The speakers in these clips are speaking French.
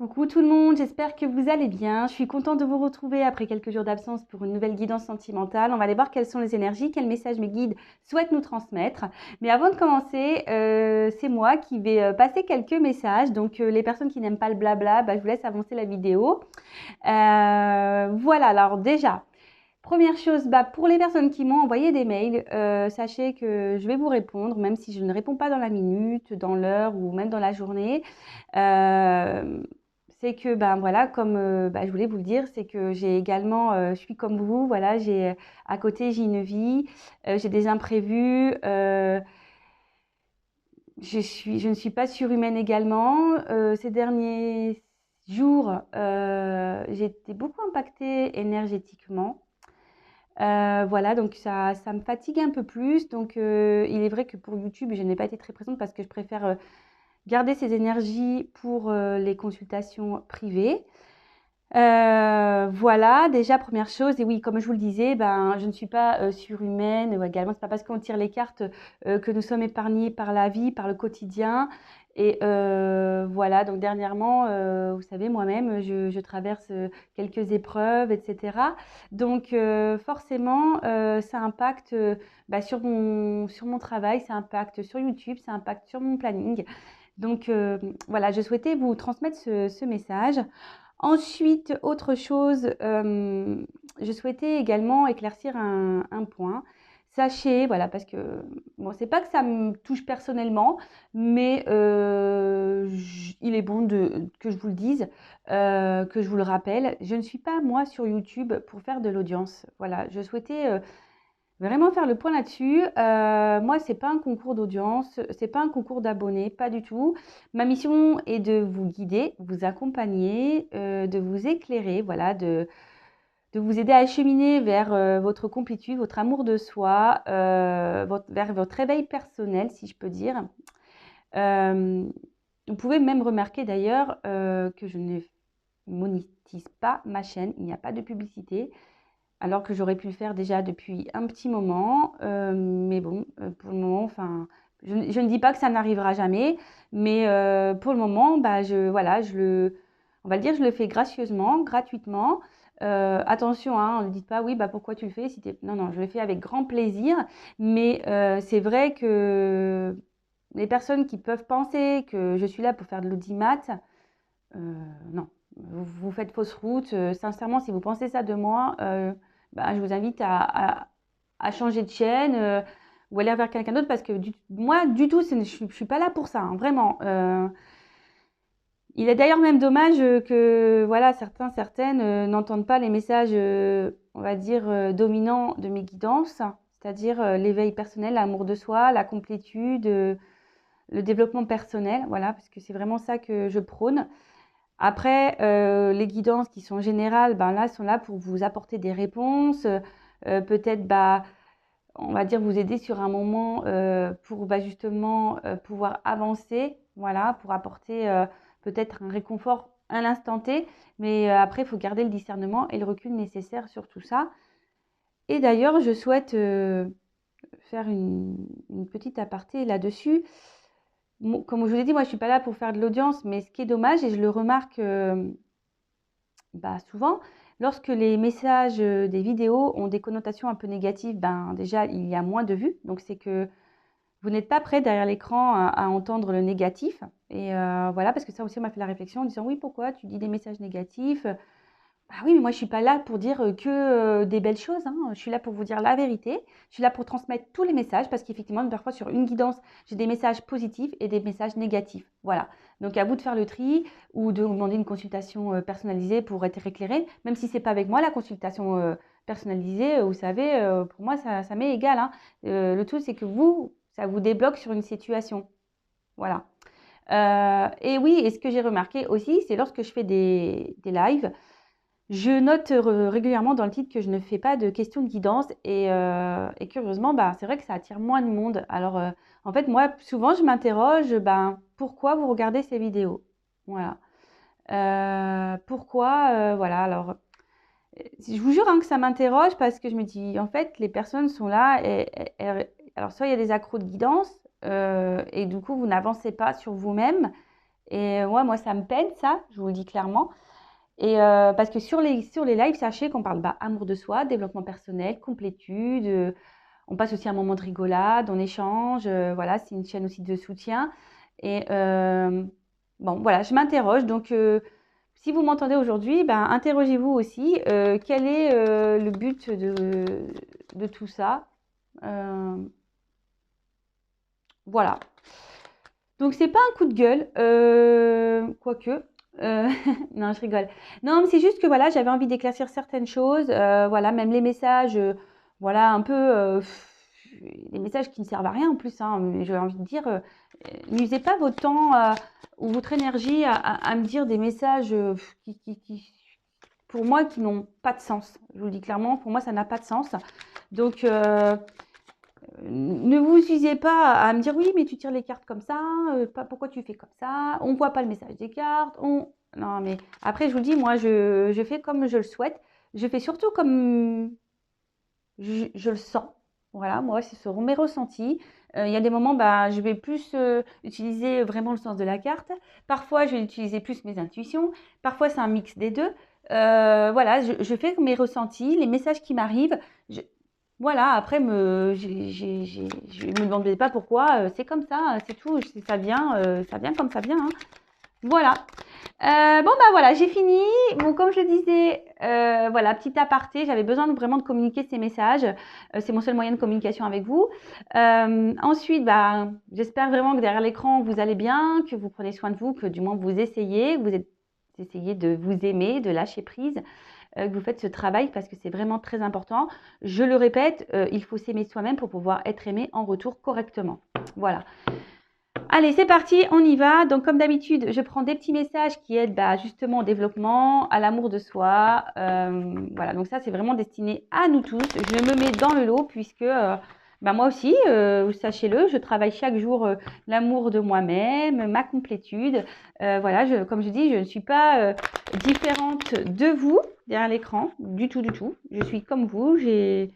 Coucou tout le monde, j'espère que vous allez bien. Je suis contente de vous retrouver après quelques jours d'absence pour une nouvelle guidance sentimentale. On va aller voir quelles sont les énergies, quels messages mes guides souhaitent nous transmettre. Mais avant de commencer, c'est moi qui vais passer quelques messages. Donc les personnes qui n'aiment pas le blabla, je vous laisse avancer la vidéo. Voilà, alors déjà, première chose, pour les personnes qui m'ont envoyé des mails, sachez que je vais vous répondre, même si je ne réponds pas dans la minute, dans l'heure ou même dans la journée. C'est que, voilà, comme je voulais vous le dire, c'est que j'ai également, je suis comme vous, voilà, à côté, j'ai une vie, j'ai des imprévus, je ne suis pas surhumaine également. Ces derniers jours, j'ai été beaucoup impactée énergétiquement. Voilà, donc ça me fatigue un peu plus. Donc, il est vrai que pour YouTube, je n'ai pas été très présente parce que je préfère garder ces énergies pour les consultations privées. Voilà, déjà première chose, et oui, comme je vous le disais, je ne suis pas surhumaine, ou également, c'est pas parce qu'on tire les cartes que nous sommes épargnés par la vie, par le quotidien. Et voilà, donc dernièrement, vous savez, moi-même, je traverse quelques épreuves, etc. Donc forcément, ça impacte sur mon travail, ça impacte sur YouTube, ça impacte sur mon planning. Donc voilà, je souhaitais vous transmettre ce message. Ensuite, autre chose, je souhaitais également éclaircir un point. Sachez, voilà, parce que bon, c'est pas que ça me touche personnellement, mais il est bon que je vous le dise, que je vous le rappelle. Je ne suis pas moi sur YouTube pour faire de l'audience. Voilà, je souhaitais vraiment faire le point là-dessus. Moi, c'est pas un concours d'audience, c'est pas un concours d'abonnés, pas du tout. Ma mission est de vous guider, vous accompagner, de vous éclairer, voilà, de vous aider à cheminer vers votre complétude, votre amour de soi, vers votre réveil personnel, si je peux dire. Euh, Vous pouvez même remarquer d'ailleurs que je ne monétise pas ma chaîne, il n'y a pas de publicité alors que j'aurais pu le faire déjà depuis un petit moment. Mais bon, pour le moment, enfin, je ne dis pas que ça n'arrivera jamais, mais pour le moment, voilà, on va le dire, je le fais gracieusement, gratuitement. Attention, hein, ne dites pas oui, pourquoi tu le fais si Non, non, je le fais avec grand plaisir, mais c'est vrai que les personnes qui peuvent penser que je suis là pour faire de l'audimat, non, vous faites fausse route. Sincèrement, si vous pensez ça de moi, je vous invite à changer de chaîne ou aller vers quelqu'un d'autre parce que moi, du tout, je ne suis pas là pour ça, hein, vraiment. Il est d'ailleurs même dommage que voilà, certaines n'entendent pas les messages, on va dire, dominants de mes guidances, c'est-à-dire l'éveil personnel, l'amour de soi, la complétude, le développement personnel, voilà, parce que c'est vraiment ça que je prône. Après, les guidances qui sont générales, là, sont là pour vous apporter des réponses, peut-être, on va dire, vous aider sur un moment pour justement pouvoir avancer, voilà, pour apporter peut-être un réconfort à l'instant T, mais après, il faut garder le discernement et le recul nécessaire sur tout ça. Et d'ailleurs, je souhaite faire une petite aparté là-dessus. Comme je vous ai dit, moi, je ne suis pas là pour faire de l'audience, mais ce qui est dommage, et je le remarque souvent, lorsque les messages des vidéos ont des connotations un peu négatives, déjà, il y a moins de vues. Donc, c'est que vous n'êtes pas prêt derrière l'écran à entendre le négatif. Et voilà, parce que ça aussi, on m'a fait la réflexion en disant, oui, pourquoi tu dis des messages négatifs? Oui, mais moi, je ne suis pas là pour dire que des belles choses, hein. Je suis là pour vous dire la vérité. Je suis là pour transmettre tous les messages parce qu'effectivement, parfois, sur une guidance, j'ai des messages positifs et des messages négatifs. Voilà. Donc, à vous de faire le tri ou de demander une consultation personnalisée pour être éclairé. Même si ce n'est pas avec moi, la consultation personnalisée, vous savez, pour moi, ça m'est égal, hein. Le tout, c'est que ça vous débloque sur une situation. Voilà. Et oui, et ce que j'ai remarqué aussi, c'est lorsque je fais des lives, je note régulièrement dans le titre que je ne fais pas de questions de guidance et curieusement, c'est vrai que ça attire moins de monde. Alors, en fait, moi, souvent, je m'interroge, pourquoi vous regardez ces vidéos? Voilà. Pourquoi? Voilà. Alors, je vous jure hein, que ça m'interroge parce que je me dis, en fait, les personnes sont là alors, soit il y a des accros de guidance et du coup, vous n'avancez pas sur vous-même. Et ouais, moi, ça me peine, ça, je vous le dis clairement. Et parce que sur les lives, sachez qu'on parle amour de soi, développement personnel, complétude. On passe aussi un moment de rigolade, on échange. Voilà, c'est une chaîne aussi de soutien. Et bon, voilà, je m'interroge. Donc, si vous m'entendez aujourd'hui, ben, interrogez-vous aussi. Quel est le but de tout ça? Euh, voilà. Donc, c'est pas un coup de gueule, quoique. Non, je rigole. Non, mais c'est juste que voilà, j'avais envie d'éclaircir certaines choses. Voilà, même les messages, voilà, un peu les messages qui ne servent à rien en plus. Hein, mais j'ai envie de dire, n'usez pas votre temps ou votre énergie à me dire des messages pour moi, qui n'ont pas de sens. Je vous le dis clairement, pour moi, ça n'a pas de sens. Donc, ne vous usez pas à me dire oui, mais tu tires les cartes comme ça, pourquoi tu fais comme ça, on ne voit pas le message des cartes. Non, mais après, je vous dis, moi, je fais comme je le souhaite. Je fais surtout comme je le sens. Voilà, moi, c'est sur mes ressentis. Il y a des moments, bah, je vais plus utiliser vraiment le sens de la carte. Parfois, je vais utiliser plus mes intuitions. Parfois, c'est un mix des deux. Voilà, je fais mes ressentis, les messages qui m'arrivent. Voilà, après, je ne me demandez pas pourquoi. C'est comme ça, c'est tout. Ça vient comme ça vient. Hein. Voilà. Bon, bah voilà, j'ai fini. Bon, comme je le disais, voilà, petit aparté, j'avais besoin vraiment de communiquer ces messages. C'est mon seul moyen de communication avec vous. Ensuite, bah, j'espère vraiment que derrière l'écran, vous allez bien, que vous prenez soin de vous, que du moins vous essayez, essayez de vous aimer, de lâcher prise, que vous faites ce travail parce que c'est vraiment très important. Je le répète, il faut s'aimer soi-même pour pouvoir être aimé en retour correctement. Voilà. Allez, c'est parti, on y va. Donc, comme d'habitude, je prends des petits messages qui aident justement au développement, à l'amour de soi. Voilà, donc ça, c'est vraiment destiné à nous tous. Je me mets dans le lot puisque moi aussi, sachez-le, je travaille chaque jour l'amour de moi-même, ma complétude. Voilà, comme je dis, je ne suis pas différente de vous derrière l'écran, du tout, du tout. Je suis comme vous, j'ai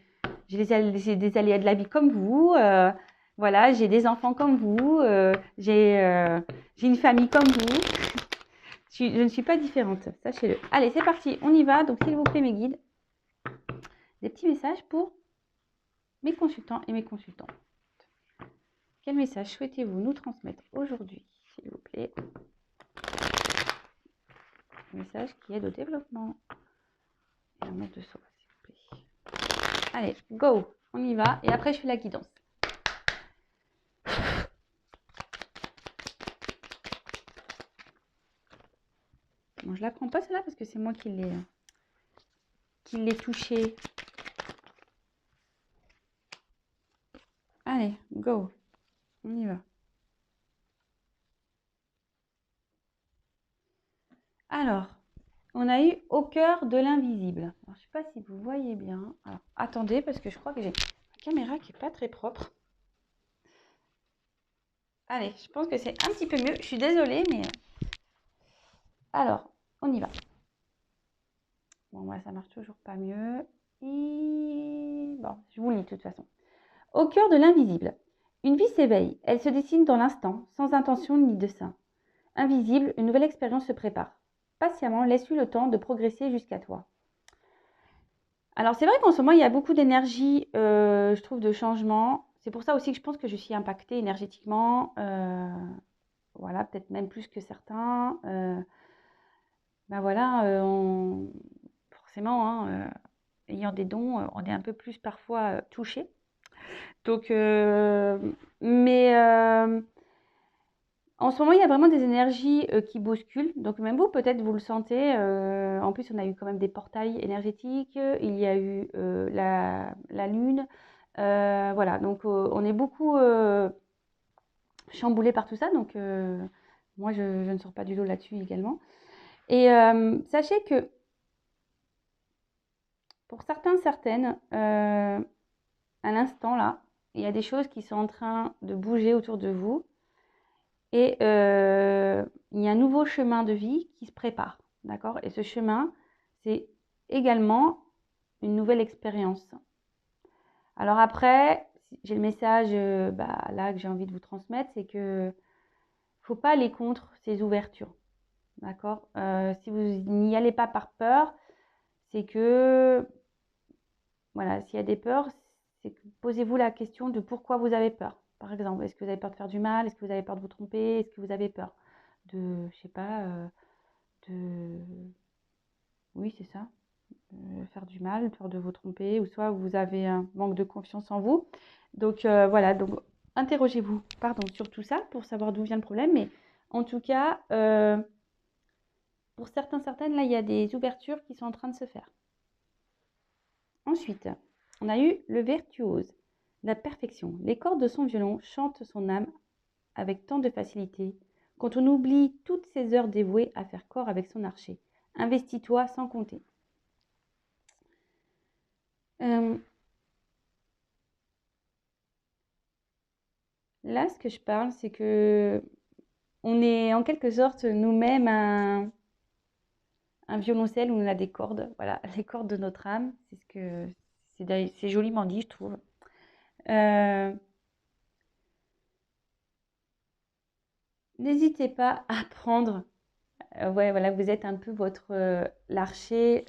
des aléas de la vie comme vous. Voilà, j'ai des enfants comme vous, j'ai une famille comme vous. Je ne suis pas différente, sachez-le. Allez, c'est parti, on y va. Donc, s'il vous plaît, mes guides, des petits messages pour mes consultants et mes consultantes. Quel message souhaitez-vous nous transmettre aujourd'hui, s'il vous plaît? Un message qui aide au développement et à l'amour de soi, s'il vous plaît. Allez, go, on y va. Et après, je fais la guidance. Bon, je la prends pas celle-là parce que c'est moi qui l'ai touchée. Allez, go, on y va. Alors, on a eu au cœur de l'invisible. Je ne sais pas si vous voyez bien. Alors, attendez, parce que je crois que j'ai une caméra qui n'est pas très propre. Allez, je pense que c'est un petit peu mieux. Je suis désolée, mais... Alors, on y va. Bon, moi, ça marche toujours pas mieux. Bon, je vous lis de toute façon. Au cœur de l'invisible. Une vie s'éveille. Elle se dessine dans l'instant, sans intention ni dessein. Invisible, une nouvelle expérience se prépare. Patiemment, laisse-lui le temps de progresser jusqu'à toi. Alors, c'est vrai qu'en ce moment, il y a beaucoup d'énergie, je trouve, de changement. C'est pour ça aussi que je pense que je suis impactée énergétiquement. Voilà, peut-être même plus que certains. Voilà, forcément, hein, ayant des dons, on est un peu plus parfois touché. Donc, mais en ce moment, il y a vraiment des énergies qui bousculent. Donc, même vous, peut-être, vous le sentez. En plus, on a eu quand même des portails énergétiques. Il y a eu la Lune. Voilà, donc on est beaucoup chamboulé par tout ça. Donc, moi, je ne sors pas du lot là-dessus également. Et sachez que pour certains, certaines, à l'instant là, il y a des choses qui sont en train de bouger autour de vous. Et il y a un nouveau chemin de vie qui se prépare, d'accord? Et ce chemin, c'est également une nouvelle expérience. Alors après, j'ai le message là que j'ai envie de vous transmettre, c'est que faut pas aller contre ces ouvertures. D'accord? Si vous n'y allez pas par peur, c'est que, voilà, s'il y a des peurs, c'est que posez-vous la question de pourquoi vous avez peur. Par exemple, est-ce que vous avez peur de faire du mal? Est-ce que vous avez peur de vous tromper? Est-ce que vous avez peur de, je sais pas, de... Oui, c'est ça. Faire du mal, peur de vous tromper, ou soit vous avez un manque de confiance en vous. Donc voilà, donc interrogez-vous, pardon, sur tout ça pour savoir d'où vient le problème. Mais en tout cas, pour certaines, là, il y a des ouvertures qui sont en train de se faire. Ensuite, on a eu le virtuose, la perfection. Les cordes de son violon chantent son âme avec tant de facilité, quand on oublie toutes ces heures dévouées à faire corps avec son archer. Investis-toi sans compter. Là, ce que je parle, c'est que on est en quelque sorte nous-mêmes un violoncelle où on a des cordes, voilà, les cordes de notre âme. C'est ce que c'est joliment dit, je trouve. N'hésitez pas à prendre. Ouais, voilà, vous êtes un peu l'archer.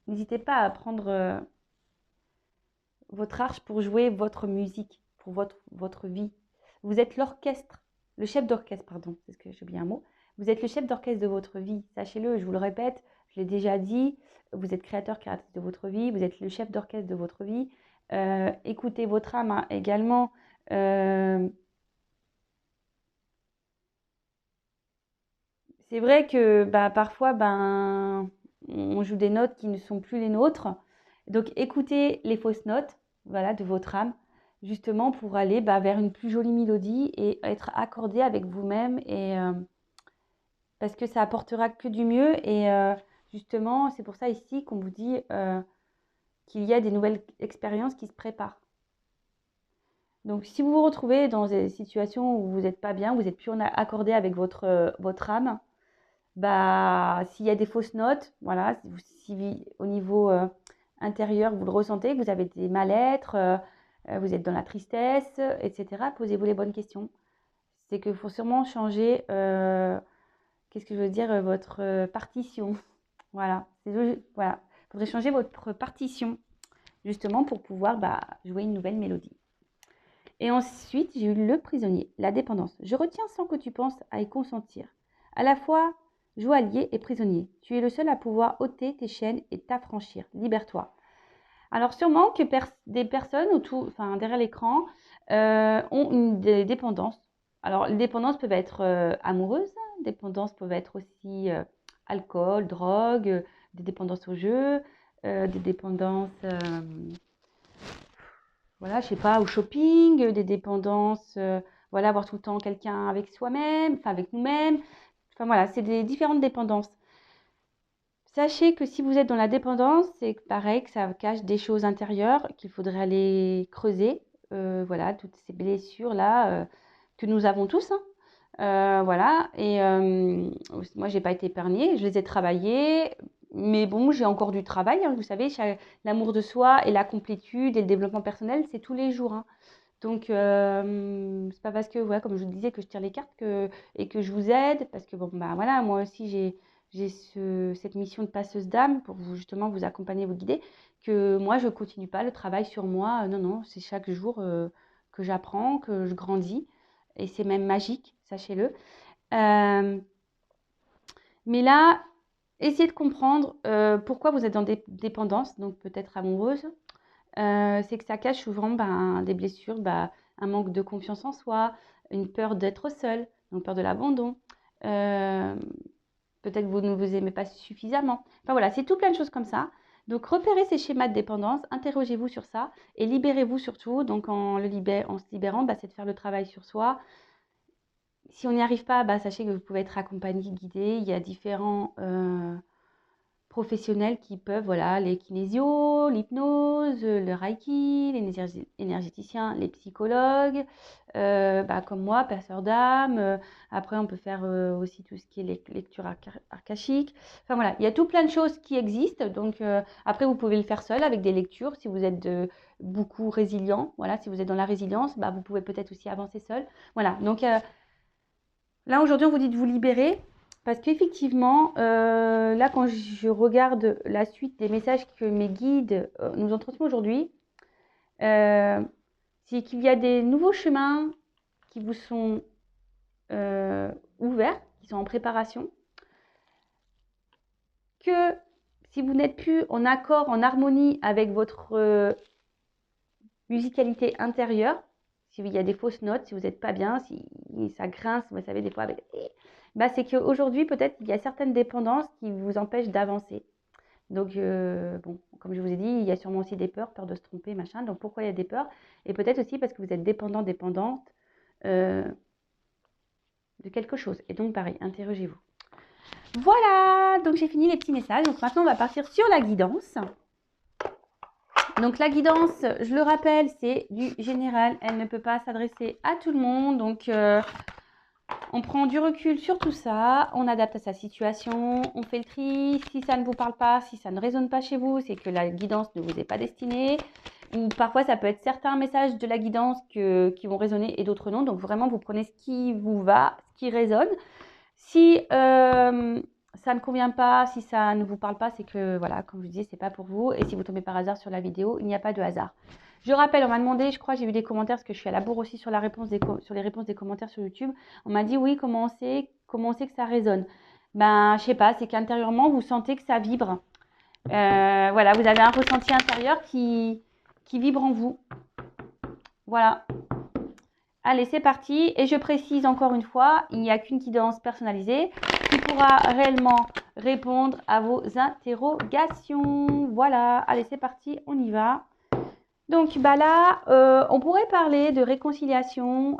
N'hésitez pas à prendre votre arche pour jouer votre musique, pour votre vie. Vous êtes l'orchestre, le chef d'orchestre, pardon, c'est ce que j'ai oublié un mot. Vous êtes le chef d'orchestre de votre vie, sachez-le, je vous le répète, je l'ai déjà dit, vous êtes créateur, créatrice de votre vie, vous êtes le chef d'orchestre de votre vie. Écoutez votre âme hein, également. C'est vrai que bah, parfois, ben, on joue des notes qui ne sont plus les nôtres. Donc, écoutez les fausses notes, voilà, de votre âme, justement pour aller bah, vers une plus jolie mélodie et être accordé avec vous-même. Et parce que ça apportera que du mieux. Et justement, c'est pour ça ici qu'on vous dit qu'il y a des nouvelles expériences qui se préparent. Donc, si vous vous retrouvez dans des situations où vous n'êtes pas bien, vous n'êtes plus accordé avec votre âme, bah, s'il y a des fausses notes, voilà, si au niveau intérieur, vous le ressentez, que vous avez des mal-être, vous êtes dans la tristesse, etc., posez-vous les bonnes questions. C'est qu'il faut sûrement changer, qu'est-ce que je veux dire, votre partition. Voilà, voilà. Il faudrait changer votre partition, justement, pour pouvoir bah, jouer une nouvelle mélodie. Et ensuite, j'ai eu le prisonnier, la dépendance. Je retiens sans que tu penses à y consentir. À la fois joaillier et prisonnier. Tu es le seul à pouvoir ôter tes chaînes et t'affranchir. Libère-toi. Alors sûrement que des personnes enfin, derrière l'écran ont des dépendances. Alors les dépendances peuvent être amoureuses, des dépendances peuvent être aussi alcool, drogue, des dépendances au jeu, des dépendances voilà, je sais pas, au shopping, des dépendances, voilà, avoir tout le temps quelqu'un avec soi-même, enfin avec nous-mêmes. Enfin voilà, c'est des différentes dépendances. Sachez que si vous êtes dans la dépendance, c'est pareil que ça cache des choses intérieures qu'il faudrait aller creuser. Voilà, toutes ces blessures-là que nous avons tous, hein. Voilà, et moi, j'ai pas été épargnée, je les ai travaillées, mais bon, j'ai encore du travail, hein, vous savez, l'amour de soi et la complétude et le développement personnel, c'est tous les jours, hein. Donc, c'est pas parce que, voilà, comme je vous disais, que je tire les cartes et que je vous aide, parce que bon, bah voilà, moi aussi, j'ai cette mission de passeuse d'âme pour vous, justement, vous accompagner, vous guider, que moi, je continue pas le travail sur moi. Non, non, c'est chaque jour que j'apprends, que je grandis, et c'est même magique, sachez-le. Mais là, essayez de comprendre pourquoi vous êtes dans des dépendances, donc peut-être amoureuse. C'est que ça cache souvent ben, des blessures, ben, un manque de confiance en soi, une peur d'être seule, donc peur de l'abandon. Peut-être que vous ne vous aimez pas suffisamment. Enfin voilà, c'est tout plein de choses comme ça. Donc repérez ces schémas de dépendance, interrogez-vous sur ça et libérez-vous surtout. Donc en se libérant, bah, c'est de faire le travail sur soi. Si on n'y arrive pas, bah, sachez que vous pouvez être accompagné, guidé. Il y a différents professionnels qui peuvent, voilà, les kinésios, l'hypnose, le reiki, les énergéticiens, les psychologues, bah, comme moi, passeur d'âme. Après, on peut faire aussi tout ce qui est lecture akashique. Enfin voilà, il y a tout plein de choses qui existent. Donc après, vous pouvez le faire seul avec des lectures si vous êtes beaucoup résilient. Voilà, si vous êtes dans la résilience, bah, vous pouvez peut-être aussi avancer seul. Voilà, donc Là, aujourd'hui, on vous dit de vous libérer parce qu'effectivement, là, quand je regarde la suite des messages que mes guides nous ont transmis aujourd'hui, c'est qu'il y a des nouveaux chemins qui vous sont ouverts, qui sont en préparation, que si vous n'êtes plus en accord, en harmonie avec votre musicalité intérieure, s'il y a des fausses notes, si vous n'êtes pas bien, si ça grince, vous savez, des fois, avec... bah, c'est qu'aujourd'hui, peut-être, il y a certaines dépendances qui vous empêchent d'avancer. Donc, bon, comme je vous ai dit, il y a sûrement aussi des peurs, peur de se tromper, machin. Donc, pourquoi il y a des peurs? Et peut-être aussi parce que vous êtes dépendant, dépendante de quelque chose. Et donc, pareil, interrogez-vous. Voilà, donc j'ai fini les petits messages. Donc, maintenant, on va partir sur la guidance. Donc, la guidance, je le rappelle, c'est du général. Elle ne peut pas s'adresser à tout le monde. Donc, on prend du recul sur tout ça, on adapte à sa situation, on fait le tri. Si ça ne vous parle pas, si ça ne résonne pas chez vous, c'est que la guidance ne vous est pas destinée. Ou parfois, ça peut être certains messages de la guidance qui vont résonner et d'autres non. Donc, vraiment, vous prenez ce qui vous va, ce qui résonne. Si ça ne convient pas, si ça ne vous parle pas, c'est que, voilà, comme je vous disais, c'est pas pour vous. Et si vous tombez par hasard sur la vidéo, il n'y a pas de hasard. Je rappelle, on m'a demandé, je crois, j'ai vu des commentaires, parce que je suis à la bourre aussi sur les réponses des commentaires sur YouTube. On m'a dit, oui, comment on sait que ça résonne? Ben, je sais pas, c'est qu'intérieurement, vous sentez que ça vibre. Voilà, vous avez un ressenti intérieur qui vibre en vous. Voilà. Allez, c'est parti. Et je précise encore une fois, il n'y a qu'une guidance personnalisée qui pourra réellement répondre à vos interrogations. Voilà. Allez, c'est parti, on y va. Donc, bah là, on pourrait parler de réconciliation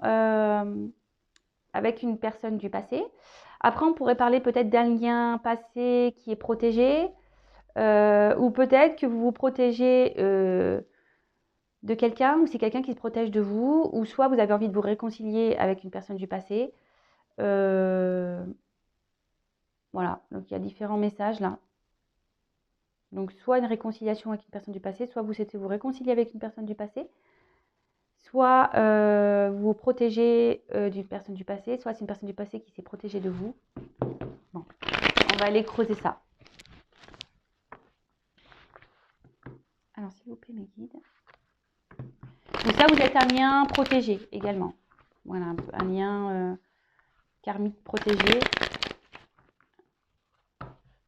avec une personne du passé. Après, on pourrait parler peut-être d'un lien passé qui est protégé. Ou peut-être que vous vous protégez de quelqu'un, ou c'est quelqu'un qui se protège de vous, ou soit vous avez envie de vous réconcilier avec une personne du passé. Voilà, donc il y a différents messages là. Donc soit une réconciliation avec une personne du passé, soit vous souhaitez vous réconcilier avec une personne du passé, soit vous vous protégez d'une personne du passé, soit c'est une personne du passé qui s'est protégée de vous. Bon, on va aller creuser ça. Alors s'il vous plaît mes guides. Donc ça, vous êtes un lien protégé également. Voilà, un lien karmique protégé.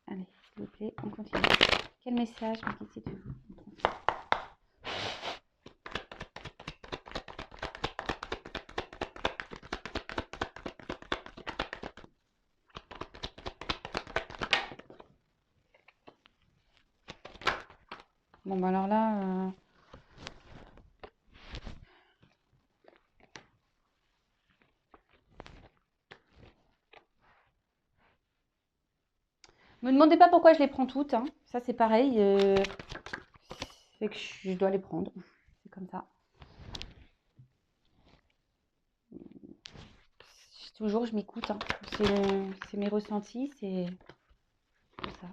Allez, s'il vous plaît, on continue. Quel message me dit de vous? Bon, bah alors là... Me demandez pas pourquoi je les prends toutes. Hein. Ça, c'est pareil. C'est que je dois les prendre. C'est comme ça. Toujours, je m'écoute. Hein. C'est mes ressentis. C'est ça.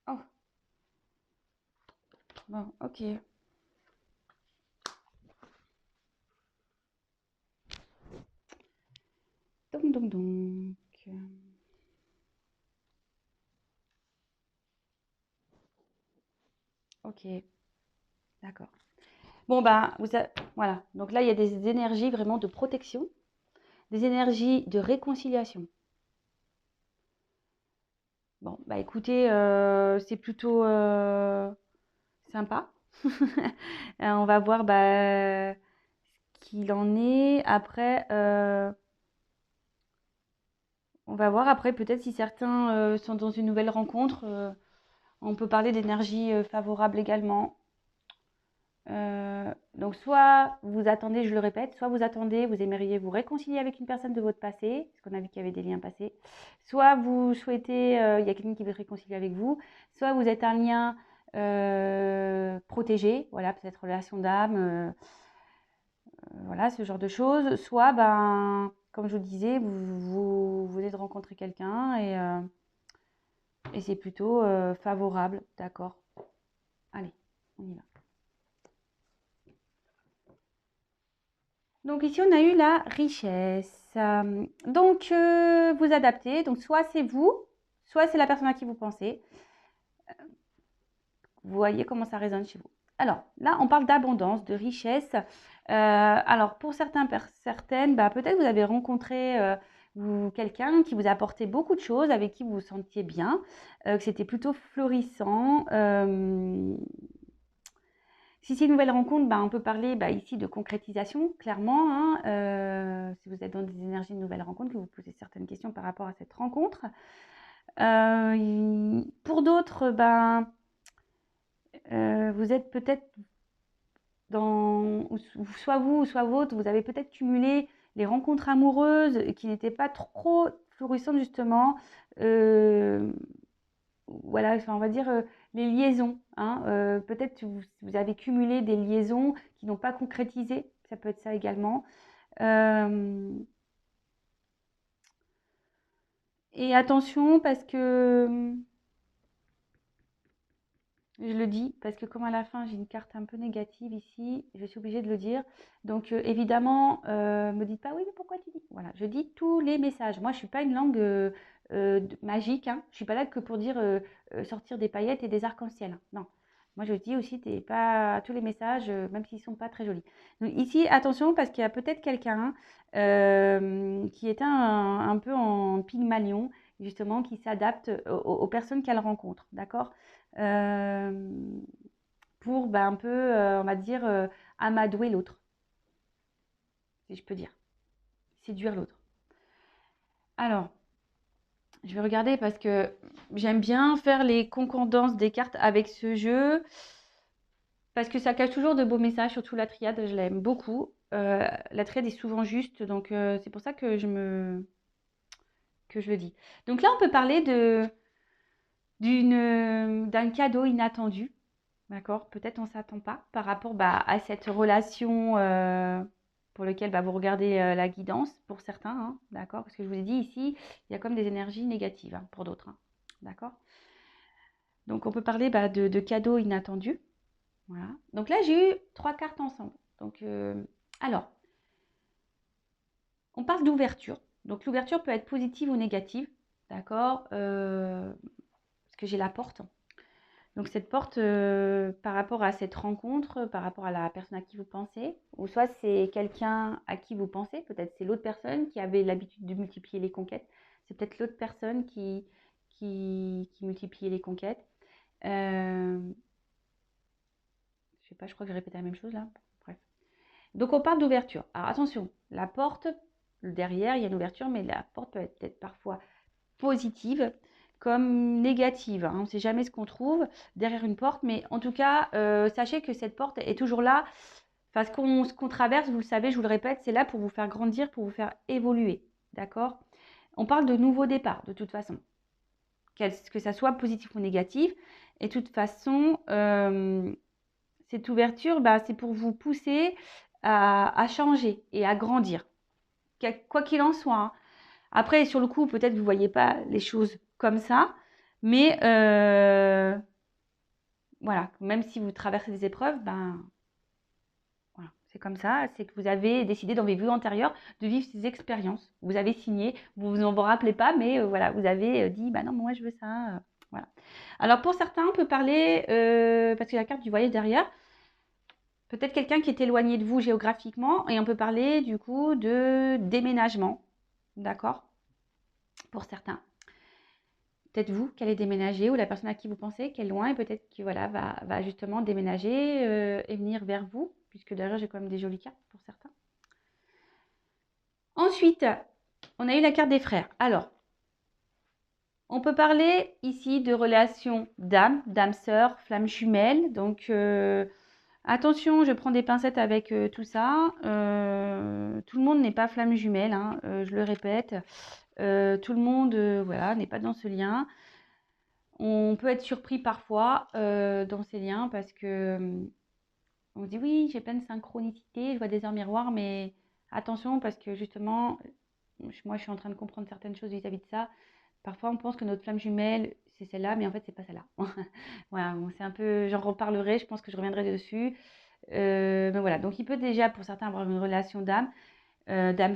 Oh. Bon, ok. Donc. Ok. D'accord. Bon, bah, voilà. Donc là, il y a des énergies vraiment de protection, des énergies de réconciliation. Bon, bah écoutez, c'est plutôt sympa. On va voir bah, ce qu'il en est. Après, on va voir après peut-être si certains sont dans une nouvelle rencontre. On peut parler d'énergie favorable également. Donc soit vous attendez, je le répète, soit vous attendez, vous aimeriez vous réconcilier avec une personne de votre passé, parce qu'on a vu qu'il y avait des liens passés, soit vous souhaitez, il y a quelqu'un qui veut se réconcilier avec vous, soit vous êtes un lien protégé, voilà, peut-être relation d'âme, voilà, ce genre de choses. Soit, ben, comme je vous le disais, vous venez de rencontrer quelqu'un et c'est plutôt favorable, d'accord. Allez, on y va. Donc ici, on a eu la richesse. Donc, vous adaptez. Donc, soit c'est vous, soit c'est la personne à qui vous pensez. Vous voyez comment ça résonne chez vous. Alors, là, on parle d'abondance, de richesse. Alors, pour certaines, bah, peut-être vous avez rencontré quelqu'un qui vous a apporté beaucoup de choses, avec qui vous vous sentiez bien, que c'était plutôt florissant. Si c'est une nouvelle rencontre, bah, on peut parler ici de concrétisation, clairement, hein. Si vous êtes dans des énergies de nouvelle rencontre, que vous posez certaines questions par rapport à cette rencontre. Pour d'autres, vous êtes peut-être soit vous, soit votre, vous avez peut-être cumulé les rencontres amoureuses qui n'étaient pas trop florissantes justement. Voilà, enfin, on va dire les liaisons, hein. Peut-être vous avez cumulé des liaisons qui n'ont pas concrétisé, ça peut être ça également. Et attention parce que je le dis, parce que comme à la fin j'ai une carte un peu négative ici, je suis obligée de le dire. Donc évidemment, me dites pas oui, mais pourquoi tu dis? Voilà, je dis tous les messages. Moi, je suis pas une langue magique, hein. Je suis pas là que pour dire sortir des paillettes et des arcs-en-ciel, hein. Non. Moi, je dis aussi pas tous les messages, même s'ils sont pas très jolis. Donc, ici, attention, parce qu'il y a peut-être quelqu'un qui est un peu en Pygmalion, justement, qui s'adapte aux personnes qu'elle rencontre, d'accord? Pour un peu, on va dire, amadouer l'autre, si je peux dire, séduire l'autre. Alors, je vais regarder parce que j'aime bien faire les concordances des cartes avec ce jeu, parce que ça cache toujours de beaux messages, surtout la triade, je l'aime beaucoup. La triade est souvent juste, donc c'est pour ça que je le dis. Donc là, on peut parler d'un cadeau inattendu. D'accord? Peut-être on ne s'attend pas par rapport à cette relation pour laquelle vous regardez la guidance pour certains, hein, d'accord? Parce que je vous ai dit ici, il y a comme des énergies négatives hein, pour d'autres, hein, d'accord? Donc on peut parler de cadeaux inattendus. Voilà. Donc là, j'ai eu 3 cartes ensemble. Donc, alors, on parle d'ouverture. Donc l'ouverture peut être positive ou négative, d'accord? Parce que j'ai la porte. Donc cette porte, par rapport à cette rencontre, par rapport à la personne à qui vous pensez, ou soit c'est quelqu'un à qui vous pensez, peut-être c'est l'autre personne qui avait l'habitude de multiplier les conquêtes, c'est peut-être l'autre personne qui multipliait les conquêtes. Je sais pas, je crois que j'ai répété la même chose là. Bref. Donc on parle d'ouverture. Alors attention, la porte, derrière il y a une ouverture, mais la porte peut être peut-être parfois positive comme négative, hein. On ne sait jamais ce qu'on trouve derrière une porte, mais en tout cas, sachez que cette porte est toujours là. Enfin, ce qu'on traverse, vous le savez, je vous le répète, c'est là pour vous faire grandir, pour vous faire évoluer. D'accord? On parle de nouveau départ, de toute façon. Que ça soit positif ou négatif. Et de toute façon, cette ouverture, c'est pour vous pousser à changer et à grandir. Quoi qu'il en soit, hein. Après, sur le coup, peut-être que vous ne voyez pas les choses comme ça, mais voilà, même si vous traversez des épreuves, voilà, c'est comme ça, c'est que vous avez décidé dans vos vies antérieures de vivre ces expériences. Vous avez signé, vous n'en vous rappelez pas, mais voilà, vous avez dit, non, moi je veux ça. Voilà. Alors pour certains, on peut parler, parce qu'il y a la carte du voyage derrière, peut-être quelqu'un qui est éloigné de vous géographiquement, et on peut parler du coup de déménagement, d'accord? Pour certains. Peut-être vous qui allez déménager ou la personne à qui vous pensez qui est loin et peut-être qui voilà, va justement déménager et venir vers vous, puisque d'ailleurs j'ai quand même des jolies cartes pour certains. Ensuite, on a eu la carte des frères. Alors, on peut parler ici de relations d'âme sœur, flamme jumelle. Donc, attention, je prends des pincettes avec tout ça. Tout le monde n'est pas flamme jumelle, hein, je le répète. Tout le monde voilà, n'est pas dans ce lien. On peut être surpris parfois dans ces liens parce que on se dit oui, j'ai plein de synchronicité, je vois des heures miroirs, mais attention parce que justement, moi je suis en train de comprendre certaines choses vis-à-vis de ça. Parfois on pense que notre flamme jumelle, c'est celle-là, mais en fait c'est pas celle-là. Voilà, bon, c'est un peu, j'en reparlerai, je pense que je reviendrai dessus. Mais voilà, donc il peut déjà pour certains avoir une relation d'âme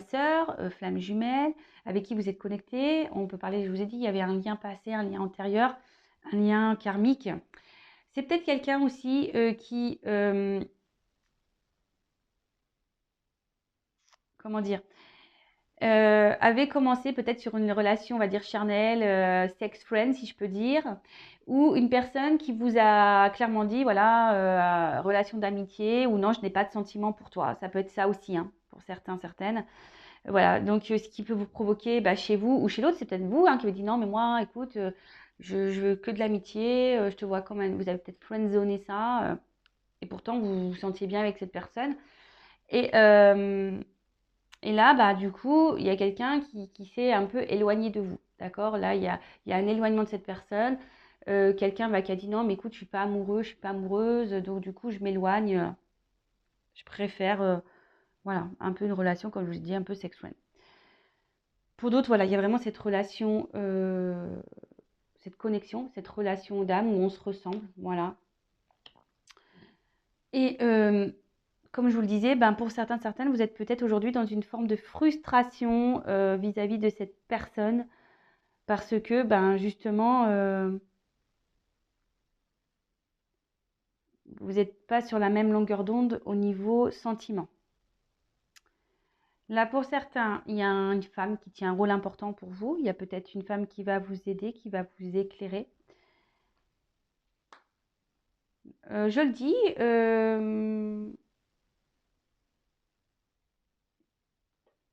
sœur, flamme jumelle, avec qui vous êtes connecté. On peut parler, je vous ai dit, il y avait un lien passé, un lien antérieur, un lien karmique. C'est peut-être quelqu'un aussi qui, comment dire, avait commencé peut-être sur une relation, on va dire charnelle, sex friend, si je peux dire, ou une personne qui vous a clairement dit, voilà, relation d'amitié, ou non, je n'ai pas de sentiment pour toi. Ça peut être ça aussi, hein, pour certains, certaines. Voilà, donc ce qui peut vous provoquer chez vous ou chez l'autre, c'est peut-être vous hein, qui vous dit non, mais moi, écoute, je veux que de l'amitié, je te vois quand même, vous avez peut-être friendzoné ça, et pourtant vous vous sentiez bien avec cette personne. Et, euh, et là, du coup, il y a quelqu'un qui s'est un peu éloigné de vous, d'accord? Là, il y a un éloignement de cette personne. Quelqu'un qui a dit non, mais écoute, je suis pas amoureux, je suis pas amoureuse, donc du coup, je m'éloigne. Je préfère, voilà, un peu une relation, comme je vous ai dit, un peu sexuelle. Pour d'autres, voilà, il y a vraiment cette relation, cette connexion, cette relation d'âme où on se ressemble, voilà. Et comme je vous le disais, pour certains, certaines, vous êtes peut-être aujourd'hui dans une forme de frustration vis-à-vis de cette personne parce que, justement, vous n'êtes pas sur la même longueur d'onde au niveau sentiment. Là, pour certains, il y a une femme qui tient un rôle important pour vous. Il y a peut-être une femme qui va vous aider, qui va vous éclairer. Je le dis,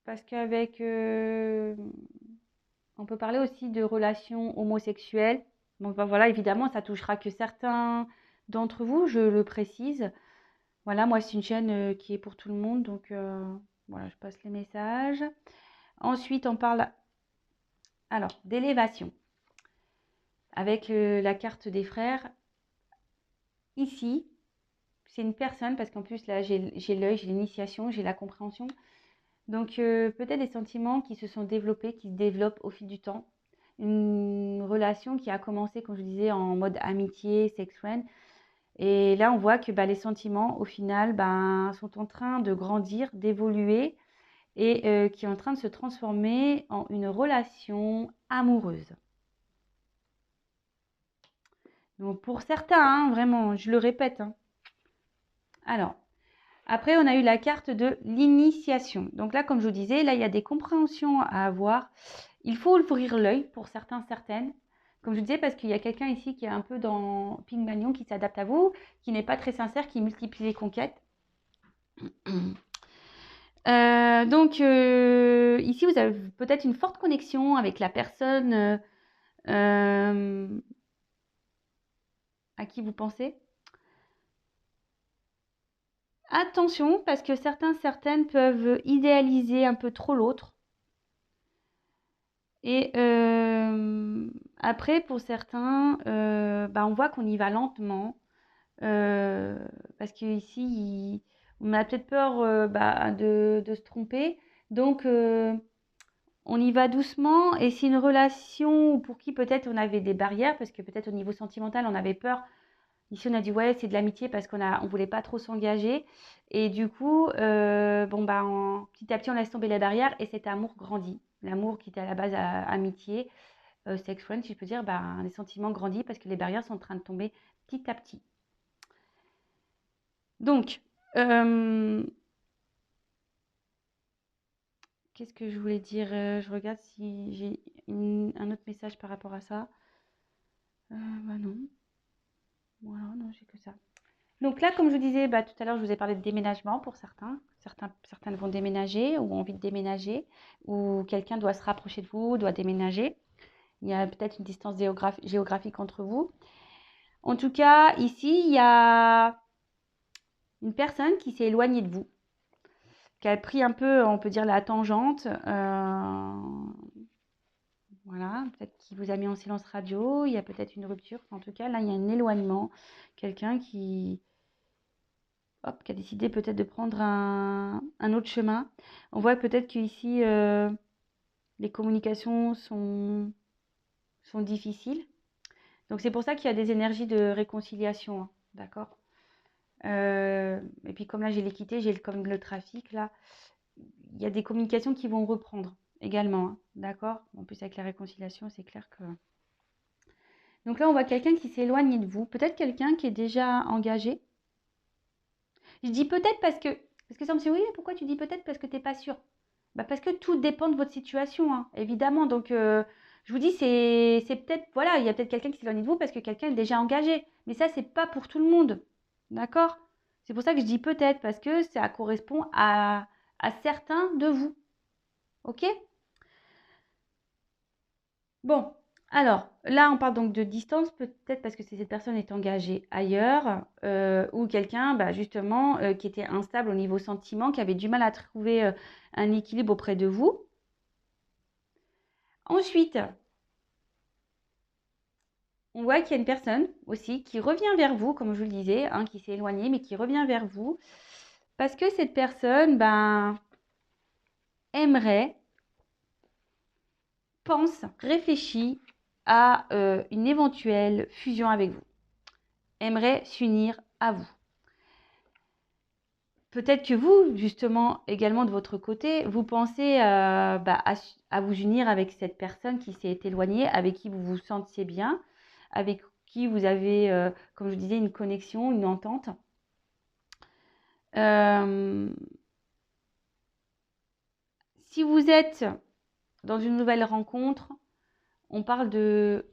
parce qu'avec, on peut parler aussi de relations homosexuelles. Donc voilà, évidemment, ça touchera que certains d'entre vous, je le précise. Voilà, moi, c'est une chaîne qui est pour tout le monde, donc voilà, je passe les messages. Ensuite, on parle alors d'élévation avec la carte des frères. Ici, c'est une personne, parce qu'en plus, là, j'ai l'œil, j'ai l'initiation, j'ai la compréhension. Donc, peut-être des sentiments qui se sont développés, qui se développent au fil du temps. Une relation qui a commencé, comme je disais, en mode amitié, sex friend. Et là, on voit que les sentiments, au final, sont en train de grandir, d'évoluer et qui est en train de se transformer en une relation amoureuse. Donc, pour certains, hein, vraiment, je le répète. Hein. Alors, après, on a eu la carte de l'initiation. Donc là, comme je vous disais, là, il y a des compréhensions à avoir. Il faut ouvrir l'œil pour certains, certaines. Comme je vous disais, parce qu'il y a quelqu'un ici qui est un peu dans Pygmalion, qui s'adapte à vous, qui n'est pas très sincère, qui multiplie les conquêtes. Donc, ici, vous avez peut-être une forte connexion avec la personne à qui vous pensez. Attention, parce que certains, certaines peuvent idéaliser un peu trop l'autre. Et après, pour certains, on voit qu'on y va lentement. Parce qu'ici, on a peut-être peur de se tromper. Donc, on y va doucement. Et c'est une relation pour qui peut-être on avait des barrières, parce que peut-être au niveau sentimental, on avait peur. Ici, on a dit, ouais, c'est de l'amitié parce qu'on ne voulait pas trop s'engager. Et du coup, petit à petit, on laisse tomber les barrières et cet amour grandit. L'amour qui était à la base amitié, sex friend, si je peux dire, les sentiments grandissent parce que les barrières sont en train de tomber petit à petit. Donc, qu'est-ce que je voulais dire? Je regarde si j'ai un autre message par rapport à ça. Non. Voilà, non, j'ai que ça. Donc là, comme je vous disais, tout à l'heure, je vous ai parlé de déménagement pour certains. Certaines vont déménager ou ont envie de déménager, ou quelqu'un doit se rapprocher de vous, doit déménager. Il y a peut-être une distance géographique entre vous. En tout cas, ici, il y a une personne qui s'est éloignée de vous, qui a pris un peu, on peut dire, la tangente. Voilà. Voilà, peut-être qu'il vous a mis en silence radio, il y a peut-être une rupture. En tout cas, là, il y a un éloignement. Quelqu'un qui, hop, qui a décidé peut-être de prendre un autre chemin. On voit peut-être qu'ici, les communications sont difficiles. Donc, c'est pour ça qu'il y a des énergies de réconciliation, hein, d'accord? Et puis, comme là, j'ai l'équité, comme le trafic, là, il y a des communications qui vont reprendre également, hein, d'accord? En plus, avec la réconciliation, c'est clair que... Donc là, on voit quelqu'un qui s'éloigne de vous. Peut-être quelqu'un qui est déjà engagé. Je dis peut-être parce que ça me dit, oui, pourquoi tu dis peut-être? Parce que tu n'es pas sûr. Bah, parce que tout dépend de votre situation, hein, évidemment. Donc, je vous dis, c'est peut-être, voilà, il y a peut-être quelqu'un qui s'éloigne de vous parce que quelqu'un est déjà engagé. Mais ça, c'est pas pour tout le monde. D'accord? C'est pour ça que je dis peut-être, parce que ça correspond à certains de vous. Ok? Bon, alors là, on parle donc de distance, peut-être parce que cette personne est engagée ailleurs, ou quelqu'un, bah, justement, qui était instable au niveau sentiment, qui avait du mal à trouver un équilibre auprès de vous. Ensuite, on voit qu'il y a une personne aussi qui revient vers vous, comme je vous le disais, hein, qui s'est éloignée, mais qui revient vers vous, parce que cette personne, ben, aimerait, pense, réfléchit à une éventuelle fusion avec vous, aimerait s'unir à vous. Peut-être que vous, justement, également de votre côté, vous pensez bah, à vous unir avec cette personne qui s'est éloignée, avec qui vous vous sentiez bien, avec qui vous avez, comme je disais, une connexion, une entente. Si vous êtes dans une nouvelle rencontre, on parle de,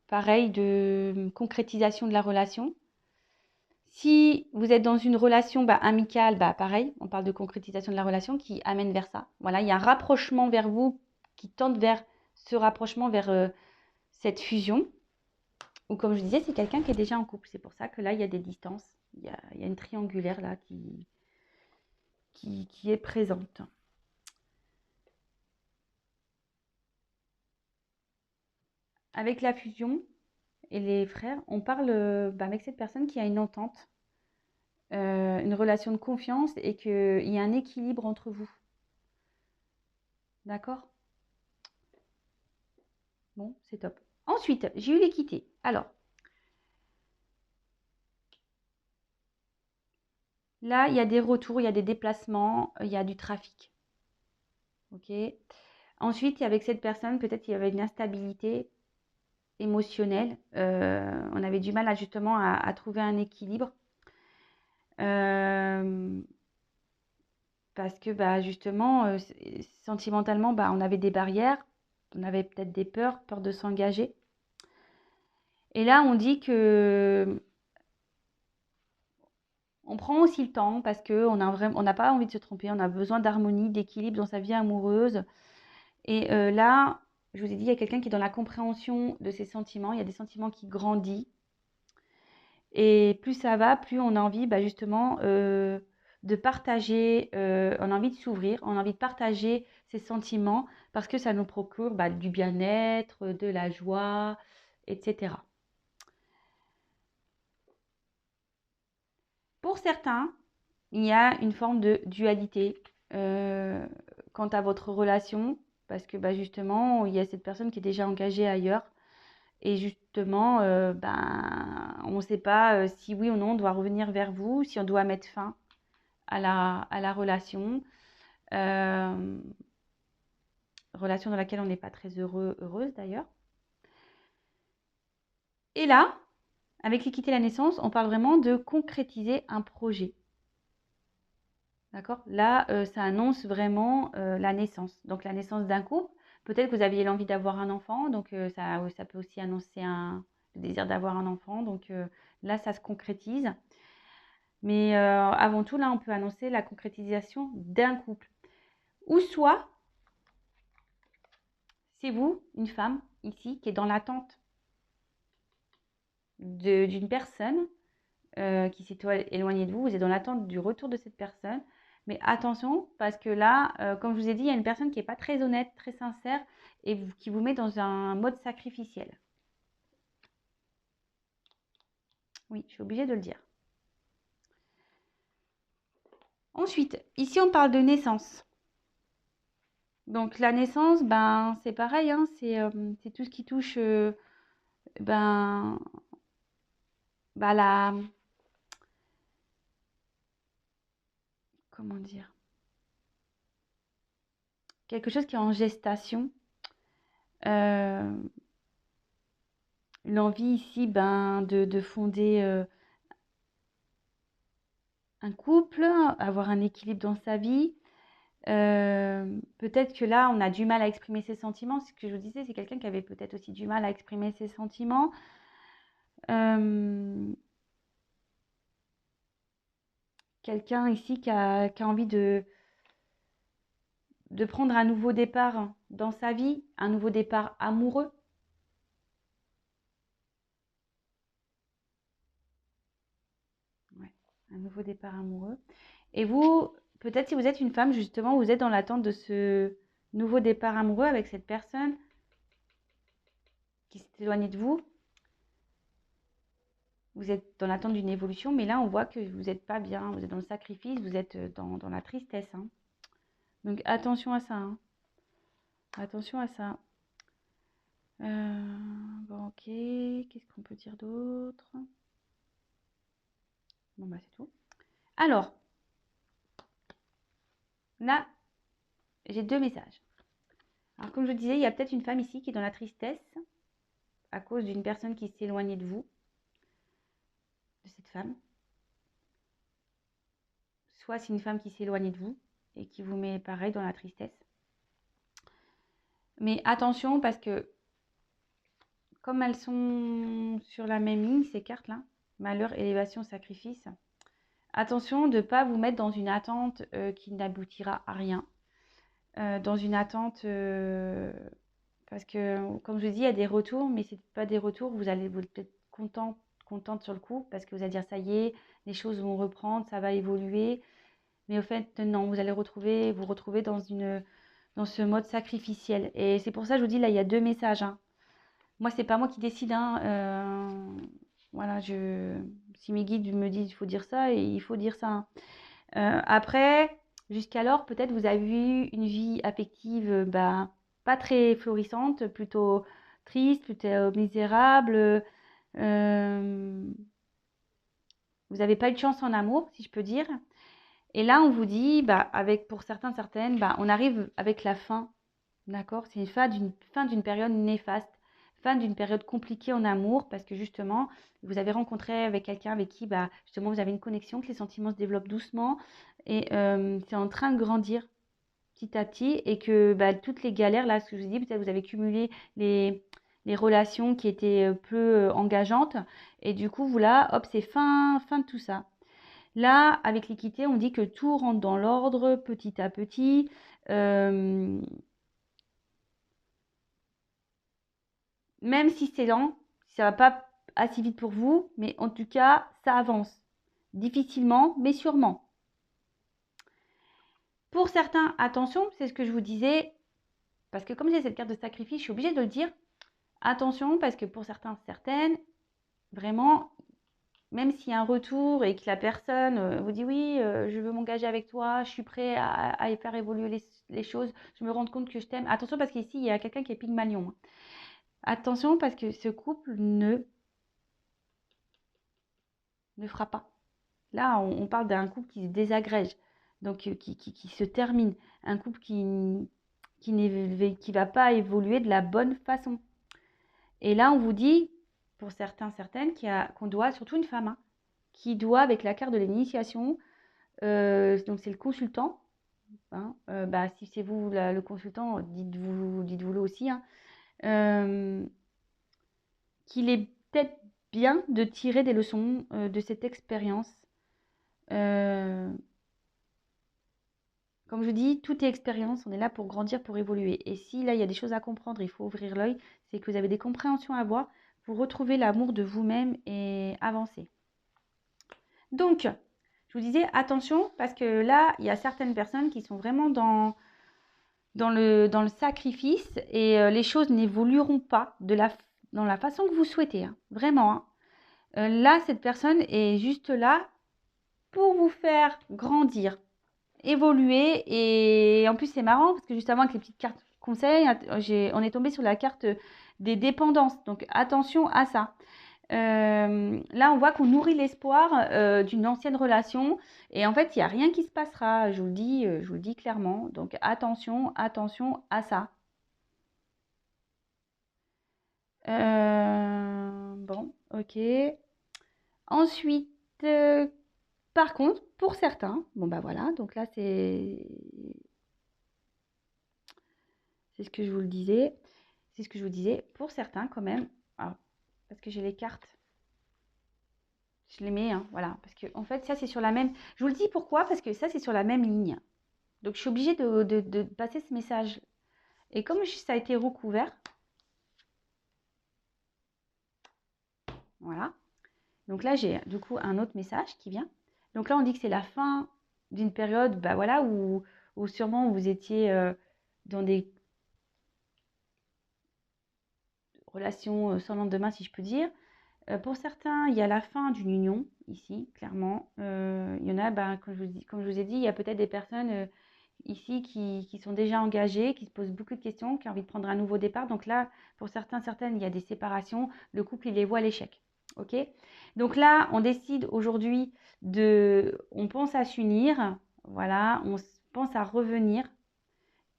pareil, de concrétisation de la relation. Si vous êtes dans une relation amicale, pareil, on parle de concrétisation de la relation qui amène vers ça. Voilà, il y a un rapprochement vers vous qui tente vers ce rapprochement, vers cette fusion. Ou comme je disais, c'est quelqu'un qui est déjà en couple. C'est pour ça que là, il y a des distances. Il y a une triangulaire là qui est présente. Avec la fusion et les frères, on parle avec cette personne qui a une entente, une relation de confiance et qu'il y a un équilibre entre vous. D'accord? Bon, c'est top. Ensuite, j'ai eu l'équité. Alors, là, il y a des retours, il y a des déplacements, il y a du trafic. Ok. Ensuite, avec cette personne, peut-être qu'il y avait une instabilité émotionnelle. On avait du mal justement à trouver un équilibre. Parce que justement, sentimentalement, on avait des barrières, on avait peut-être des peurs de s'engager. Et là, on dit que on prend aussi le temps parce qu'on n'a pas envie de se tromper, on a besoin d'harmonie, d'équilibre dans sa vie amoureuse. Et là, je vous ai dit, il y a quelqu'un qui est dans la compréhension de ses sentiments, il y a des sentiments qui grandissent. Et plus ça va, plus on a envie justement de partager, on a envie de s'ouvrir, on a envie de partager ses sentiments parce que ça nous procure du bien-être, de la joie, etc. Pour certains, il y a une forme de dualité quant à votre relation parce que justement, il y a cette personne qui est déjà engagée ailleurs. Et justement, on ne sait pas si oui ou non on doit revenir vers vous, si on doit mettre fin à la relation. Relation dans laquelle on n'est pas très heureuse d'ailleurs. Et là, avec l'équité et la naissance, on parle vraiment de concrétiser un projet. D'accord? Là, ça annonce vraiment la naissance. Donc la naissance d'un couple. Peut-être que vous aviez l'envie d'avoir un enfant, donc ça peut aussi annoncer le désir d'avoir un enfant. Donc là, ça se concrétise. Mais avant tout, là, on peut annoncer la concrétisation d'un couple. Ou soit, c'est vous, une femme, ici, qui est dans l'attente d'une personne qui s'est éloignée de vous. Vous êtes dans l'attente du retour de cette personne. Mais attention, parce que là, comme je vous ai dit, il y a une personne qui n'est pas très honnête, très sincère et qui vous met dans un mode sacrificiel. Oui, je suis obligée de le dire. Ensuite, ici, on parle de naissance. Donc, la naissance, ben, c'est pareil, hein, c'est tout ce qui touche ben, la... Comment dire? Quelque chose qui est en gestation. L'envie ici, ben, de fonder un couple, avoir un équilibre dans sa vie. Peut-être que là, on a du mal à exprimer ses sentiments. Ce que je vous disais, c'est quelqu'un qui avait peut-être aussi du mal à exprimer ses sentiments. Quelqu'un ici qui a envie de prendre un nouveau départ dans sa vie, un nouveau départ amoureux. Ouais, un nouveau départ amoureux. Et vous, peut-être si vous êtes une femme, justement, vous êtes dans l'attente de ce nouveau départ amoureux avec cette personne qui s'est éloignée de vous. Vous êtes dans l'attente d'une évolution, mais là, on voit que vous n'êtes pas bien, vous êtes dans le sacrifice, vous êtes dans la tristesse. Hein. Donc, attention à ça. Hein. Attention à ça. Bon, ok. Qu'est-ce qu'on peut dire d'autre? Bon, bah, c'est tout. Alors, là, j'ai 2 messages. Alors, comme je disais, il y a peut-être une femme ici qui est dans la tristesse à cause d'une personne qui s'est éloignée de vous, de cette femme. Soit c'est une femme qui s'est éloignée de vous et qui vous met pareil dans la tristesse. Mais attention parce que comme elles sont sur la même ligne, ces cartes-là, malheur, élévation, sacrifice, attention de ne pas vous mettre dans une attente qui n'aboutira à rien. Dans une attente, parce que, comme je vous dis, il y a des retours, mais ce n'est pas des retours, vous allez vous être contente sur le coup, parce que vous allez dire, ça y est, les choses vont reprendre, ça va évoluer. Mais au fait, non, vous allez vous retrouver dans ce mode sacrificiel. Et c'est pour ça que je vous dis, là, il y a 2 messages. Hein. Moi, c'est pas moi qui décide. Hein. Voilà, si mes guides me disent il faut dire ça, et il faut dire ça. Hein. Après, jusqu'alors, peut-être vous avez eu une vie affective pas très florissante, plutôt triste, plutôt misérable. Vous n'avez pas eu de chance en amour, si je peux dire. Et là, on vous dit, pour certains, certaines, on arrive avec la fin. D'accord? C'est une fin d'une période néfaste, fin d'une période compliquée en amour, parce que justement, vous avez rencontré avec quelqu'un avec qui, justement, vous avez une connexion, que les sentiments se développent doucement, et c'est en train de grandir petit à petit, et que toutes les galères, là, ce que je vous dis, peut-être vous avez cumulé les relations qui étaient peu engageantes, et du coup, vous là, hop, c'est fin de tout ça. Là, avec l'équité, on dit que tout rentre dans l'ordre petit à petit. Même si c'est lent, ça ne va pas assez vite pour vous, mais en tout cas, ça avance. Difficilement, mais sûrement. Pour certains, attention, c'est ce que je vous disais, parce que comme j'ai cette carte de sacrifice, je suis obligée de le dire. Attention, parce que pour certains, certaines, vraiment, même s'il y a un retour et que la personne vous dit oui, je veux m'engager avec toi, je suis prêt à faire évoluer les choses, je me rends compte que je t'aime. Attention, parce qu'ici, il y a quelqu'un qui est Pygmalion. Hein. Attention, parce que ce couple ne fera pas. Là, on parle d'un couple qui se désagrège, donc qui se termine. Un couple qui va pas évoluer de la bonne façon. Et là, on vous dit, pour certains, certaines, qu'on doit, surtout une femme, hein, qui doit, avec la carte de l'initiation, donc c'est le consultant, hein, si c'est vous le consultant, dites-vous-le aussi, hein, qu'il est peut-être bien de tirer des leçons de cette expérience. Comme je dis, tout est expérience, on est là pour grandir, pour évoluer. Et si là, il y a des choses à comprendre, il faut ouvrir l'œil, c'est que vous avez des compréhensions à avoir pour retrouver l'amour de vous-même et avancer. Donc, je vous disais, attention, parce que là, il y a certaines personnes qui sont vraiment dans le sacrifice et les choses n'évolueront pas dans la façon que vous souhaitez, hein, vraiment. Hein. Là, cette personne est juste là pour vous faire grandir, évoluer. Et en plus, c'est marrant parce que juste avant, avec les petites cartes conseils, on est tombé sur la carte des dépendances. Donc, attention à ça. Là, on voit qu'on nourrit l'espoir d'une ancienne relation. Et en fait, il n'y a rien qui se passera. Je vous le dis clairement. Donc, attention, attention à ça. Bon, ok. Ensuite, par contre, pour certains, bon bah voilà, donc là c'est ce que je vous le disais, c'est ce que je vous disais. Pour certains quand même, alors, parce que j'ai les cartes, je les mets, hein, voilà, parce que en fait ça c'est sur la même. Je vous le dis pourquoi, parce que ça c'est sur la même ligne. Donc je suis obligée de passer ce message. Et comme ça a été recouvert, voilà. Donc là j'ai du coup un autre message qui vient. Donc là on dit que c'est la fin d'une période, bah voilà, où sûrement vous étiez dans des relations sans lendemain, si je peux dire. Pour certains, il y a la fin d'une union, ici, clairement. Il y en a, ben, comme je vous ai dit, il y a peut-être des personnes ici qui sont déjà engagées, qui se posent beaucoup de questions, qui ont envie de prendre un nouveau départ. Donc là, pour certains, certaines, il y a des séparations. Le couple, il les voit à l'échec. OK? Donc là, on décide aujourd'hui on pense à s'unir, voilà, pense à revenir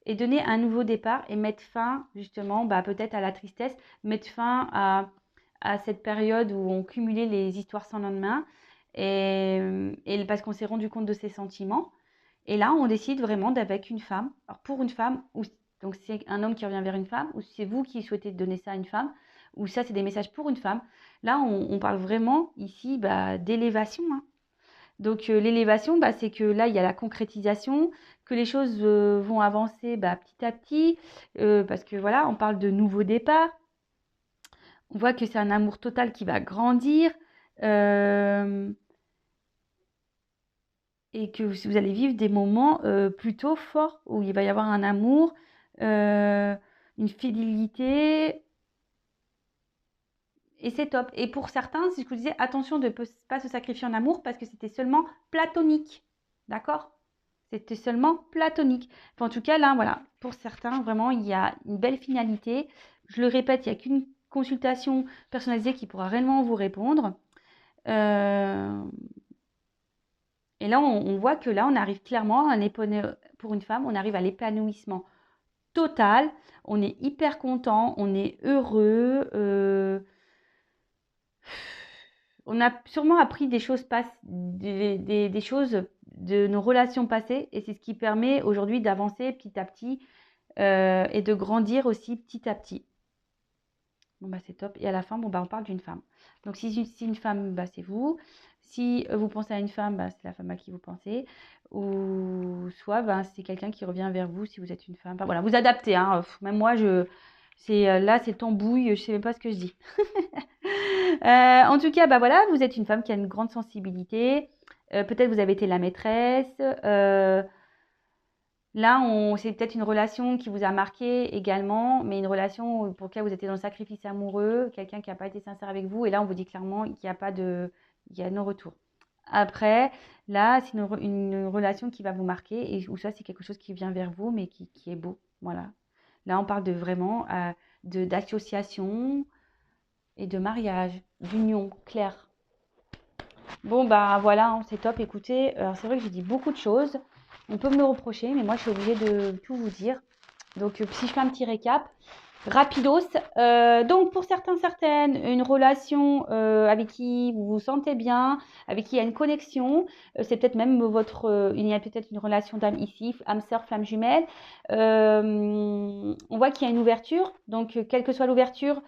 et donner un nouveau départ et mettre fin, justement, bah, peut-être à la tristesse, mettre fin à cette période où on cumulait les histoires sans lendemain et parce qu'on s'est rendu compte de ses sentiments. Et là, on décide vraiment d'avec une femme. Alors pour une femme, donc c'est un homme qui revient vers une femme, ou c'est vous qui souhaitez donner ça à une femme, ou ça c'est des messages pour une femme. Là, on parle vraiment ici bah, d'élévation. Hein. Donc l'élévation, bah, c'est que là, il y a la concrétisation, que les choses vont avancer bah, petit à petit, parce que voilà, on parle de nouveau départ. On voit que c'est un amour total qui va grandir. euh, et que vous allez vivre des moments plutôt forts où il va y avoir un amour, euh, une fidélité, et c'est top. Et pour certains, si je vous disais, attention de ne pas se sacrifier en amour parce que c'était seulement platonique, d'accord? C'était seulement platonique. Enfin, en tout cas, là, voilà, pour certains, vraiment, il y a une belle finalité. Je le répète, il n'y a qu'une consultation personnalisée qui pourra réellement vous répondre. Euh, Et là, on voit que là, on arrive clairement pour une femme, on arrive à l'épanouissement total. On est hyper content, on est heureux. On a sûrement appris des choses, des choses de nos relations passées, et c'est ce qui permet aujourd'hui d'avancer petit à petit et de grandir aussi petit à petit. Bon, bah, c'est top. Et à la fin, bon, bah, on parle d'une femme. Donc, si une femme, bah, c'est vous. Si vous pensez à une femme, bah, c'est la femme à qui vous pensez. Ou soit, bah, c'est quelqu'un qui revient vers vous si vous êtes une femme. Enfin, voilà, vous adaptez. Hein. Même moi, là, c'est tambouille. Je sais même pas ce que je dis. En tout cas, bah, voilà, vous êtes une femme qui a une grande sensibilité. Peut-être vous avez été la maîtresse. Là, c'est peut-être une relation qui vous a marqué également, mais une relation pour laquelle vous étiez dans le sacrifice amoureux, quelqu'un qui n'a pas été sincère avec vous, et là, on vous dit clairement qu'il n'y a pas il y a non retour. Après, là, c'est une relation qui va vous marquer, ou ça, c'est quelque chose qui vient vers vous, mais qui est beau. Voilà. Là, on parle de vraiment d'association et de mariage, d'union claire. Bon, bah voilà, hein, c'est top. Écoutez, alors c'est vrai que j'ai dit beaucoup de choses. On peut me le reprocher, mais moi, je suis obligée de tout vous dire. Donc, si je fais un petit récap, rapidos. Donc, pour certains, certaines, une relation avec qui vous vous sentez bien, avec qui il y a une connexion. C'est peut-être même il y a peut-être une relation d'âme ici, âme sœur, flamme jumelle. On voit qu'il y a une ouverture. Donc, quelle que soit l'ouverture,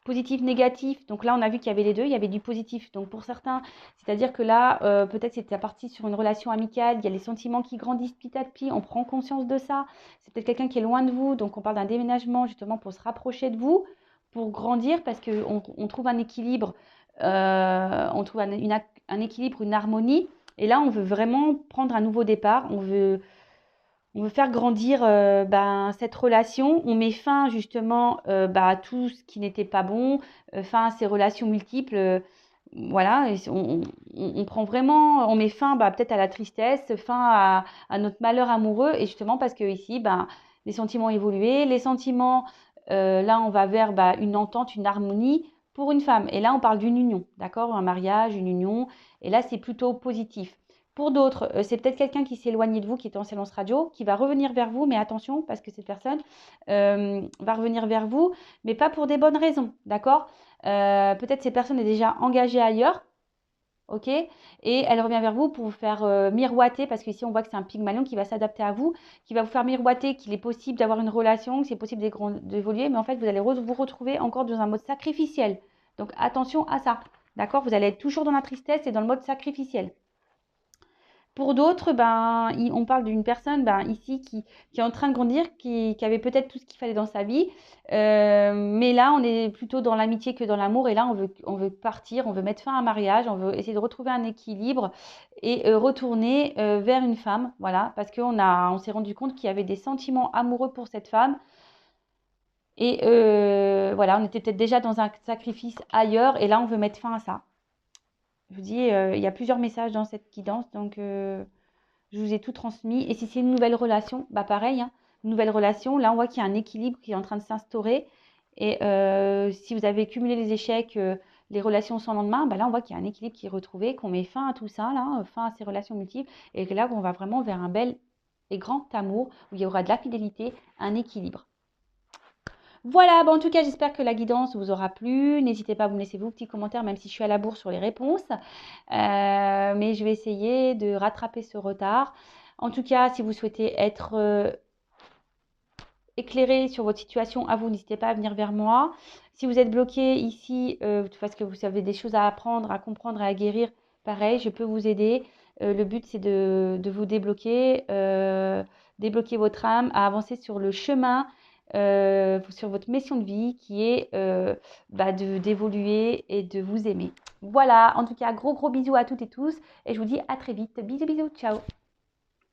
positif, négatif. Donc là, on a vu qu'il y avait les deux, il y avait du positif. Donc pour certains, c'est-à-dire que là, peut-être c'était parti sur une relation amicale, il y a les sentiments qui grandissent petit à petit, on prend conscience de ça. C'est peut-être quelqu'un qui est loin de vous, donc on parle d'un déménagement justement pour se rapprocher de vous, pour grandir, parce qu'on trouve un équilibre, on trouve un équilibre, une harmonie. Et là, on veut vraiment prendre un nouveau départ, On veut faire grandir cette relation. On met fin justement à tout ce qui n'était pas bon, fin à ces relations multiples. Voilà, et on prend vraiment, on met fin peut-être à la tristesse, fin à notre malheur amoureux. Et justement parce que ici, les sentiments ont évolué. Les sentiments, là, on va vers une entente, une harmonie pour une femme. Et là, on parle d'une union, d'accord? Un mariage, une union. Et là, c'est plutôt positif. Pour d'autres, c'est peut-être quelqu'un qui s'est éloigné de vous, qui était en silence radio, qui va revenir vers vous, mais attention, parce que cette personne va revenir vers vous, mais pas pour des bonnes raisons, d'accord? Peut-être cette personne est déjà engagée ailleurs, ok? Et elle revient vers vous pour vous faire miroiter, parce qu'ici on voit que c'est un Pygmalion qui va s'adapter à vous, qui va vous faire miroiter qu'il est possible d'avoir une relation, que c'est possible d'évoluer, mais en fait vous allez vous retrouver encore dans un mode sacrificiel. Donc attention à ça, d'accord? Vous allez être toujours dans la tristesse et dans le mode sacrificiel. Pour d'autres, on parle d'une personne ici qui est en train de grandir, qui avait peut-être tout ce qu'il fallait dans sa vie. Mais là, on est plutôt dans l'amitié que dans l'amour. Et là, on veut partir, on veut mettre fin à un mariage, on veut essayer de retrouver un équilibre et retourner vers une femme. Voilà, parce on s'est rendu compte qu'il y avait des sentiments amoureux pour cette femme. Et voilà, on était peut-être déjà dans un sacrifice ailleurs. Et là, on veut mettre fin à ça. Je vous dis, il y a plusieurs messages dans cette guidance. Donc, je vous ai tout transmis. Et si c'est une nouvelle relation, pareil, hein, une nouvelle relation, là on voit qu'il y a un équilibre qui est en train de s'instaurer. Et si vous avez cumulé les échecs, les relations sans lendemain, là on voit qu'il y a un équilibre qui est retrouvé, qu'on met fin à tout ça, là, fin à ces relations multiples, et que là on va vraiment vers un bel et grand amour où il y aura de la fidélité, un équilibre. Voilà, en tout cas, j'espère que la guidance vous aura plu. N'hésitez pas à me laisser vos petits commentaires, même si je suis à la bourre sur les réponses. Mais je vais essayer de rattraper ce retard. En tout cas, si vous souhaitez être éclairé sur votre situation à vous, n'hésitez pas à venir vers moi. Si vous êtes bloqué ici, parce que vous avez des choses à apprendre, à comprendre et à guérir, pareil, je peux vous aider. Le but, c'est de vous débloquer, débloquer votre âme, à avancer sur le chemin, sur votre mission de vie qui est d'évoluer et de vous aimer. Voilà, en tout cas, gros bisous à toutes et tous et je vous dis à très vite. Bisous, ciao.